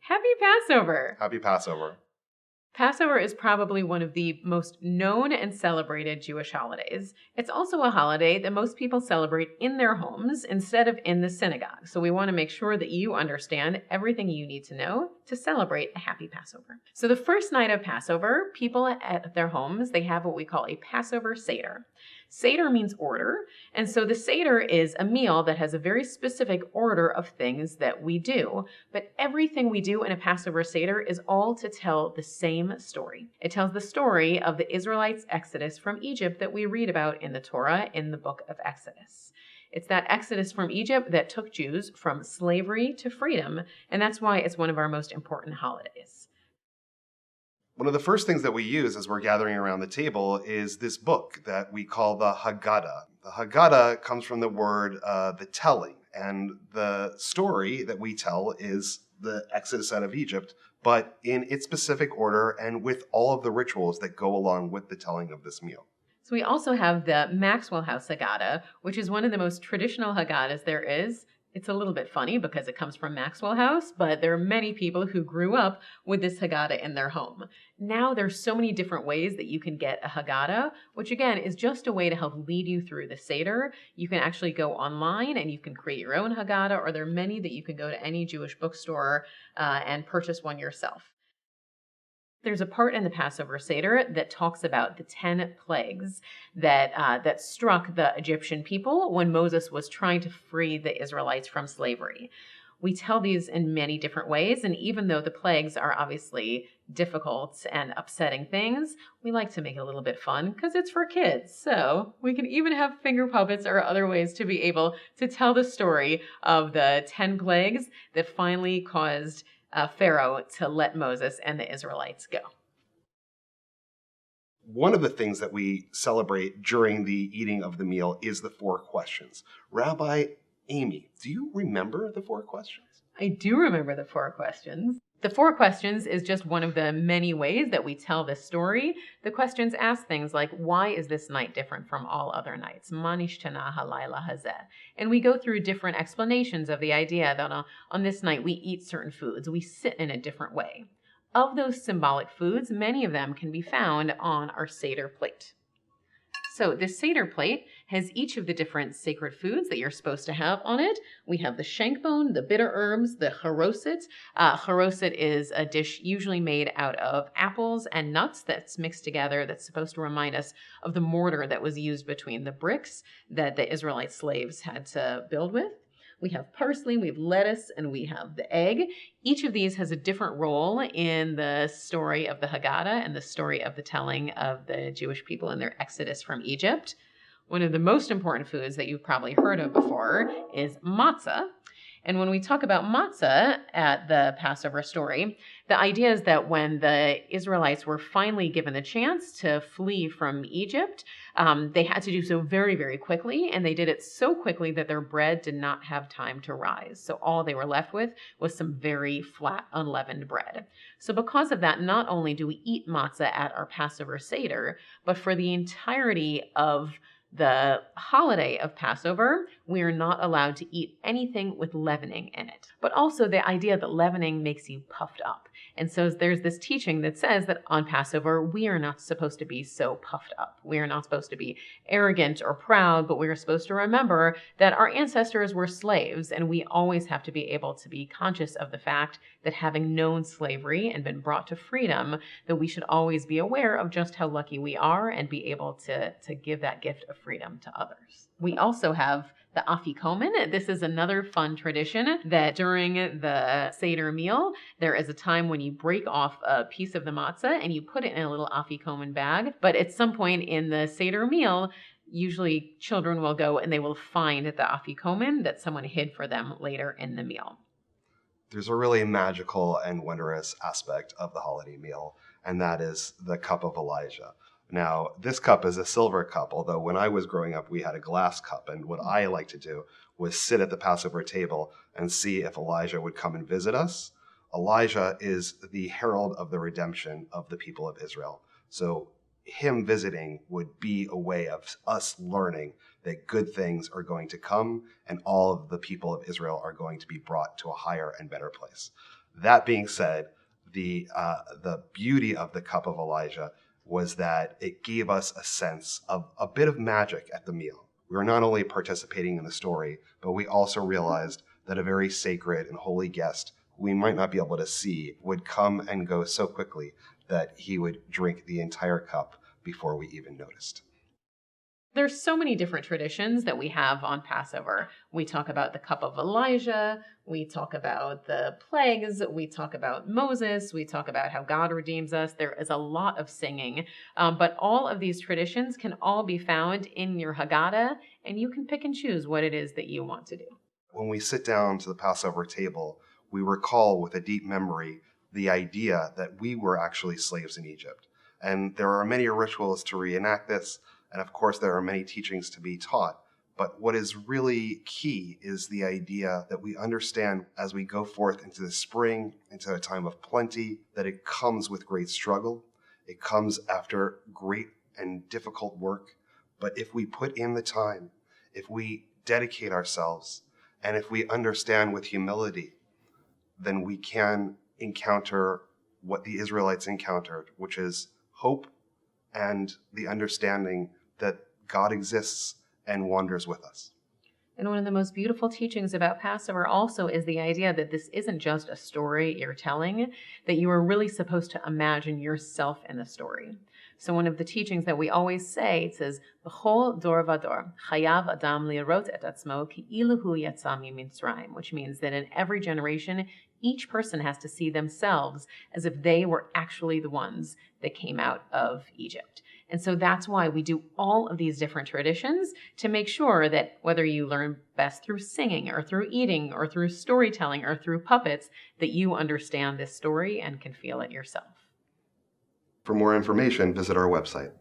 Happy Passover! Happy Passover. Passover is probably one of the most known and celebrated Jewish holidays. It's also a holiday that most people celebrate in their homes instead of in the synagogue. So we want to make sure that you understand everything you need to know to celebrate a happy Passover. So the first night of Passover, people at their homes, they have what we call a Passover Seder. Seder means order, and so the Seder is a meal that has a very specific order of things that we do. But everything we do in a Passover Seder is all to tell the same story. It tells the story of the Israelites' exodus from Egypt that we read about in the Torah in the book of Exodus. It's that exodus from Egypt that took Jews from slavery to freedom, and that's why it's one of our most important holidays. One of the first things that we use as we're gathering around the table is this book that we call the Haggadah. The Haggadah comes from the word the telling, and the story that we tell is the Exodus out of Egypt, but in its specific order and with all of the rituals that go along with the telling of this meal. So we also have the Maxwell House Haggadah, which is one of the most traditional Haggadahs there is. It's a little bit funny because it comes from Maxwell House, but there are many people who grew up with this Haggadah in their home. Now there's so many different ways that you can get a Haggadah, which again is just a way to help lead you through the Seder. You can actually go online and you can create your own Haggadah, or there are many that you can go to any Jewish bookstore and purchase one yourself. There's a part in the Passover Seder that talks about the 10 plagues that struck the Egyptian people when Moses was trying to free the Israelites from slavery. We tell these in many different ways, and even though the plagues are obviously difficult and upsetting things, we like to make it a little bit fun because it's for kids. So we can even have finger puppets or other ways to be able to tell the story of the 10 plagues that finally caused Pharaoh to let Moses and the Israelites go. One of the things that we celebrate during the eating of the meal is the 4 questions. Rabbi Amy, do you remember the 4 questions? I do remember the 4 questions. The 4 questions is just one of the many ways that we tell this story. The questions ask things like, why is this night different from all other nights? Ma nishtana halayla hazeh. And we go through different explanations of the idea that on this night we eat certain foods, we sit in a different way. Of those symbolic foods, many of them can be found on our Seder plate. So this Seder plate has each of the different sacred foods that you're supposed to have on it. We have the shank bone, the bitter herbs, the charoset. Charoset is a dish usually made out of apples and nuts that's mixed together that's supposed to remind us of the mortar that was used between the bricks that the Israelite slaves had to build with. We have parsley, we have lettuce, and we have the egg. Each of these has a different role in the story of the Haggadah and the story of the telling of the Jewish people in their exodus from Egypt. One of the most important foods that you've probably heard of before is matzah. And when we talk about matzah at the Passover story, the idea is that when the Israelites were finally given the chance to flee from Egypt, they had to do so very, very quickly, and they did it so quickly that their bread did not have time to rise. So all they were left with was some very flat, unleavened bread. So because of that, not only do we eat matzah at our Passover Seder, but for the entirety of the holiday of Passover, we are not allowed to eat anything with leavening in it. But also the idea that leavening makes you puffed up. And so there's this teaching that says that on Passover, we are not supposed to be so puffed up. We are not supposed to be arrogant or proud, but we are supposed to remember that our ancestors were slaves, and we always have to be able to be conscious of the fact that having known slavery and been brought to freedom, that we should always be aware of just how lucky we are and be able to give that gift of freedom to others. We also have the afikomen. This is another fun tradition that during the Seder meal, there is a time when you break off a piece of the matzah and you put it in a little afikomen bag. But at some point in the Seder meal, usually children will go and they will find the afikomen that someone hid for them later in the meal. There's a really magical and wondrous aspect of the holiday meal, and that is the cup of Elijah. Now, this cup is a silver cup, although when I was growing up, we had a glass cup. And what I liked to do was sit at the Passover table and see if Elijah would come and visit us. Elijah is the herald of the redemption of the people of Israel. So him visiting would be a way of us learning that good things are going to come and all of the people of Israel are going to be brought to a higher and better place. That being said, the beauty of the cup of Elijah was that it gave us a sense of a bit of magic at the meal. We were not only participating in the story, but we also realized that a very sacred and holy guest who we might not be able to see would come and go so quickly that he would drink the entire cup before we even noticed. There's so many different traditions that we have on Passover. We talk about the cup of Elijah, we talk about the plagues, we talk about Moses, we talk about how God redeems us. There is a lot of singing, but all of these traditions can all be found in your Haggadah, and you can pick and choose what it is that you want to do. When we sit down to the Passover table, we recall with a deep memory the idea that we were actually slaves in Egypt. And there are many rituals to reenact this, and of course there are many teachings to be taught. But what is really key is the idea that we understand as we go forth into the spring, into a time of plenty, that it comes with great struggle. It comes after great and difficult work. But if we put in the time, if we dedicate ourselves, and if we understand with humility, then we can encounter what the Israelites encountered, which is hope and the understanding that God exists and wanders with us. And one of the most beautiful teachings about Passover also is the idea that this isn't just a story you're telling, that you are really supposed to imagine yourself in the story. So one of the teachings that we always say, it says, B'chol dor vador, chayav adam li'arot et atzmo ki'ilu hu yatsa miMitzrayim, which means that in every generation, each person has to see themselves as if they were actually the ones that came out of Egypt. And so that's why we do all of these different traditions to make sure that whether you learn best through singing or through eating or through storytelling or through puppets, that you understand this story and can feel it yourself. For more information, visit our website.